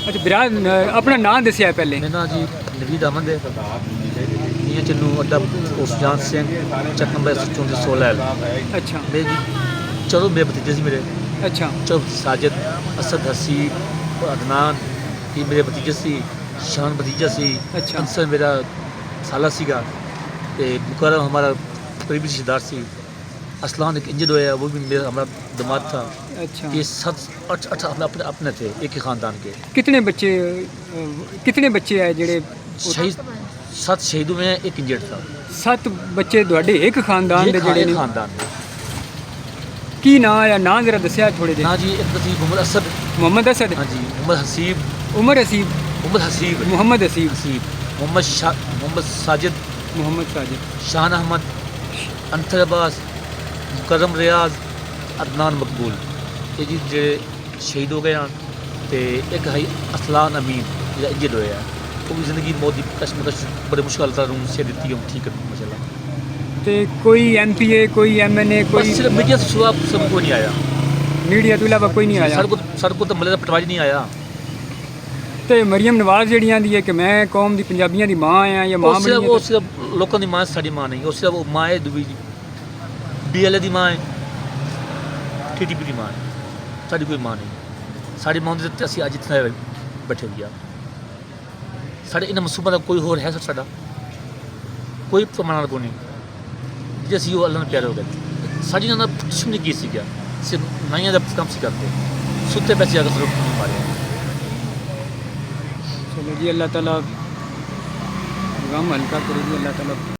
अच्छा बिरा अपना नाम दसिया पहले। मेरा नाम जी नवीद अहमद है। इ'यां चन्नू अड्डा पोस्टजान सिंह चक नंबर 134 अच्छा मेरे चलो मेरे भतीजे से मेरे अच्छा चलो साजिद असद हसीब अदनान ये मेरे भतीजे से शान भतीजा से अच्छा। अंसर मेरा साला सीगा ते मुकरम हमारा करीबी रिश्तेदार सी असलान एक इंजर्ड होया वो भी मेरा हमारा दामाद था। अच्छा ये 7-8 अपने अपने थे एक ही ख़ानदान के। कितने बच्चे आए जेड़े शहीद 7 शहीदों में एक इंजर्ड था। 7 बच्चे तुहाडे एक खानदान दे जेड़े ने खानदान के की नाम है नाम जरा दसिया थोड़े जे। हाँ जी एक तो थी मोहम्मद असद हाँ जी मोहम्मद हसीब उमर हसीब मोहम्मद हसीब मोहम्मद हसीब हसीब मोहम्मद साजिद मोहम्मद साजिद शान अहमद अंतर अब्बास मुकरम रियाज अदनान मकबूल ये जी जे शहीद हो गए हैं तो एक है असलान अमीन जो इंजर्ड होया वो भी जिंदगी मौत की कशमकश बड़े मुश्किल रूम से दी हूँ ठीक है माशाल्लाह। ते कोई MPA कोई MNA बस कोई सिर्फ मीडिया से सुबह सब कोई नहीं आया। मीडिया तो इलावा कोई नहीं आया। सर को तो मले का पटवारी नहीं आया। ते मरियम नवाज जेड़ियां दी है कि मैं कौम दी पंजाबियां दी मां आं या मां बनी वो सिर्फ लोगों की मां साड़ी मां नहीं वो सिर्फ वो मां है दूसरी BLA की मां है TDP की मां है साड़ी कोई मां नहीं साड़ी मां होंदी ते असीं अज इत्थे बैठे हुए हैं। साढ़े इन मनसूबा का कोई होर है साडा कोई प्रमाण को नहीं जे असीं वो अल्लाह ने प्यारे हो गए साड़ी ना दुश्मनी की सी क्या सिर्फ नाइयां दा काम सी करते सुते पैसे अगर सिर्फ मारे। चलो जी अल्लाह ताला गम हल्का करे जी अल्लाह ताला।